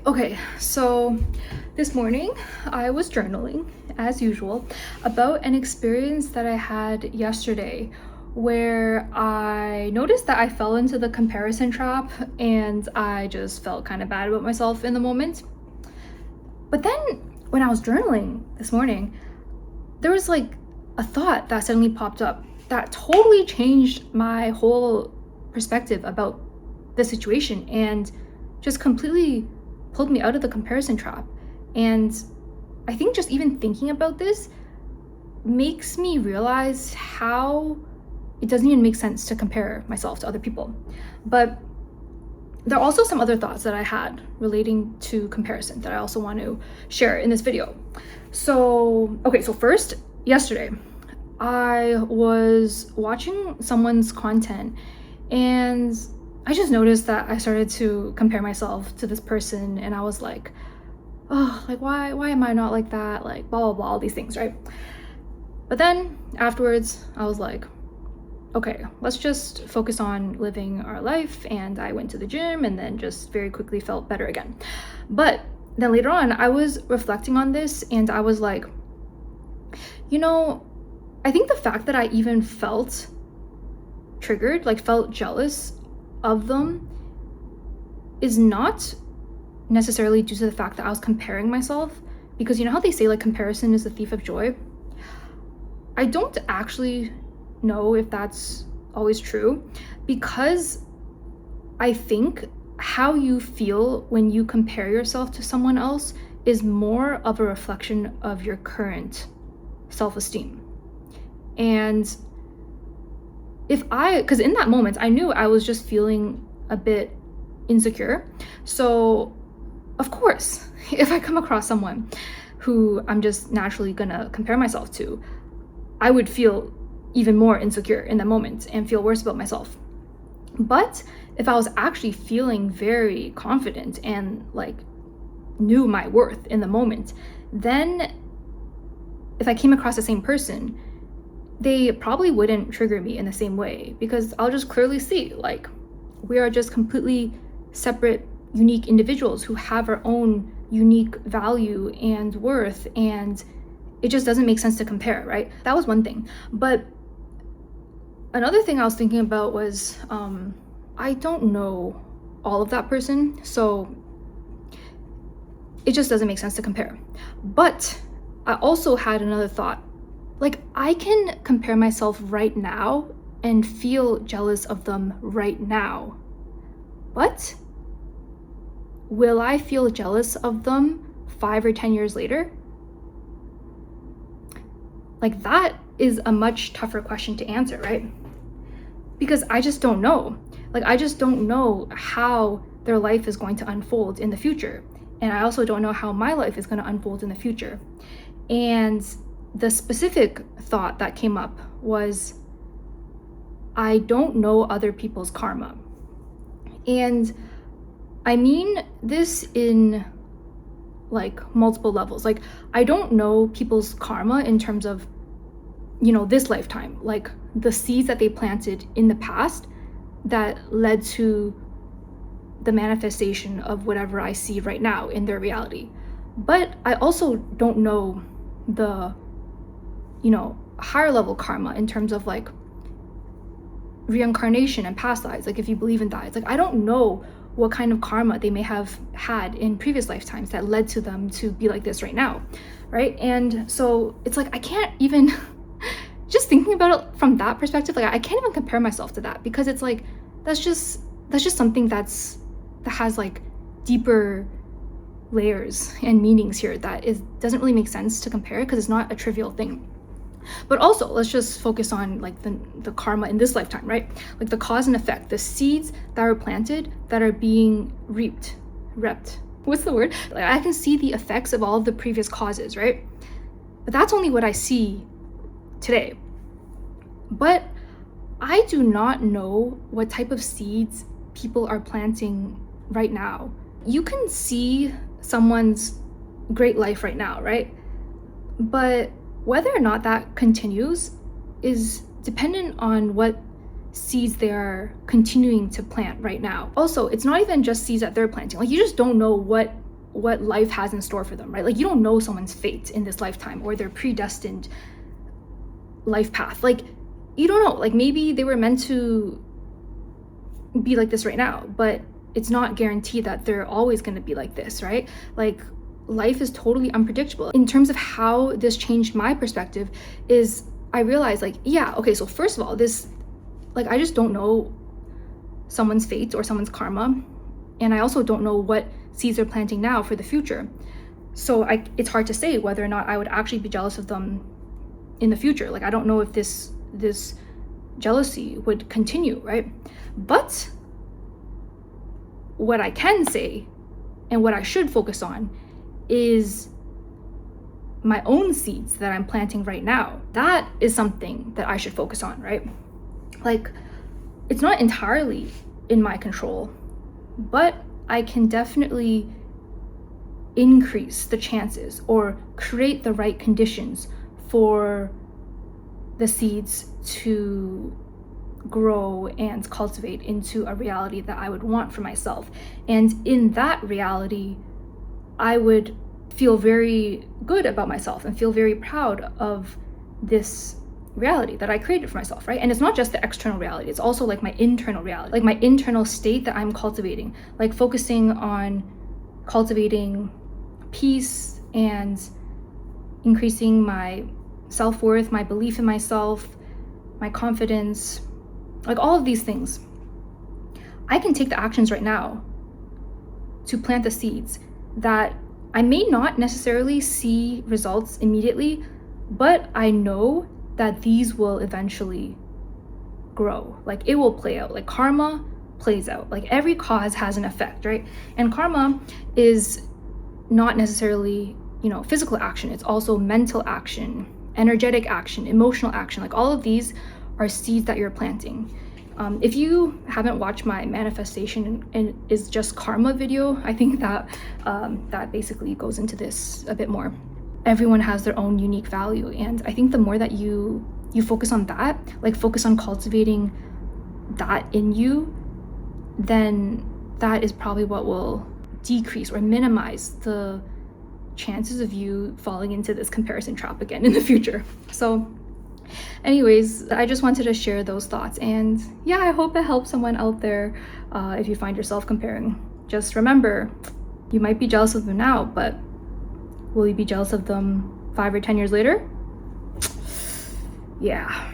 Okay, so this morning I was journaling, as usual, about an experience that I had yesterday where I noticed that I fell into the comparison trap and I just felt kind of bad about myself in the moment. But then when I was journaling this morning, there was like a thought that suddenly popped up that totally changed my whole perspective about the situation and just completely pulled me out of the comparison trap. And I think just even thinking about this makes me realize how it doesn't even make sense to compare myself to other people. But there are also some other thoughts that I had relating to comparison that I also want to share in this video. So first, yesterday, I was watching someone's content and I just noticed that I started to compare myself to this person and I was like, oh, like why am I not like that? Like blah blah blah, all these things, right? But then afterwards, I was like, okay, let's just focus on living our life. And I went to the gym and then just very quickly felt better again. But then later on, I was reflecting on this and I was like, you know, I think the fact that I even felt triggered, like felt jealous of them, is not necessarily due to the fact that I was comparing myself. Because you know how they say like comparison is the thief of joy? I don't actually know if that's always true, because I think how you feel when you compare yourself to someone else is more of a reflection of your current self-esteem. And because in that moment, I knew I was just feeling a bit insecure. So, of course, if I come across someone who I'm just naturally gonna compare myself to, I would feel even more insecure in that moment and feel worse about myself. But if I was actually feeling very confident and like knew my worth in the moment, then if I came across the same person, they probably wouldn't trigger me in the same way, because I'll just clearly see like we are just completely separate, unique individuals who have our own unique value and worth, and it just doesn't make sense to compare, right? That was one thing. But another thing I was thinking about was I don't know all of that person, so it just doesn't make sense to compare. But I also had another thought. Like, I can compare myself right now and feel jealous of them right now. But will I feel jealous of them 5 or 10 years later? Like, that is a much tougher question to answer, right? Because I just don't know. Like, I just don't know how their life is going to unfold in the future. And I also don't know how my life is going to unfold in the future. And the specific thought that came up was, I don't know other people's karma. And I mean this in like multiple levels. Like, I don't know people's karma in terms of, you know, this lifetime, like the seeds that they planted in the past that led to the manifestation of whatever I see right now in their reality. But I also don't know the, you know, higher level karma in terms of like reincarnation and past lives. Like, if you believe in that, it's like I don't know what kind of karma they may have had in previous lifetimes that led to them to be like this right now, right? And so it's like I can't even just thinking about it from that perspective, like I can't even compare myself to that, because it's like that's just something that has like deeper layers and meanings here that doesn't really make sense to compare, because it's not a trivial thing. But also, let's just focus on like the karma in this lifetime, right? Like the cause and effect, the seeds that are planted that are being reaped. What's the word? Like, I can see the effects of all of the previous causes, right? But that's only what I see today. But I do not know what type of seeds people are planting right now. You can see someone's great life right now, right? But whether or not that continues is dependent on what seeds they are continuing to plant right now. Also, it's not even just seeds that they're planting. Like, you just don't know what what life has in store for them, right? Like, you don't know someone's fate in this lifetime or their predestined life path. Like, you don't know. Like, maybe they were meant to be like this right now, but it's not guaranteed that they're always going to be like this, right? Like, life is totally unpredictable. In terms of how this changed my perspective is I realized, like, yeah, okay, so first of all, this, like, I just don't know someone's fate or someone's karma, and I also don't know what seeds they're planting now for the future. So it's hard to say whether or not I would actually be jealous of them in the future. Like, I don't know if this jealousy would continue, right? But what I can say and what I should focus on is my own seeds that I'm planting right now. That is something that I should focus on, right? Like, it's not entirely in my control, but I can definitely increase the chances or create the right conditions for the seeds to grow and cultivate into a reality that I would want for myself. And in that reality, I would feel very good about myself and feel very proud of this reality that I created for myself, right? And it's not just the external reality, it's also like my internal reality, like my internal state that I'm cultivating, like focusing on cultivating peace and increasing my self-worth, my belief in myself, my confidence, like all of these things. I can take the actions right now to plant the seeds that I may not necessarily see results immediately, but I know that these will eventually grow. Like, it will play out. Like, karma plays out. Like, every cause has an effect, right? And karma is not necessarily, physical action. It's also mental action, energetic action, emotional action. Like, all of these are seeds that you're planting. If you haven't watched my manifestation and is just karma video, I think that that basically goes into this a bit more. Everyone has their own unique value, and I think the more that you focus on that, like focus on cultivating that in you, then that is probably what will decrease or minimize the chances of you falling into this comparison trap again in the future. So anyways, I just wanted to share those thoughts, and yeah, I hope it helps someone out there if you find yourself comparing. Just remember, you might be jealous of them now, but will you be jealous of them 5 or 10 years later? Yeah.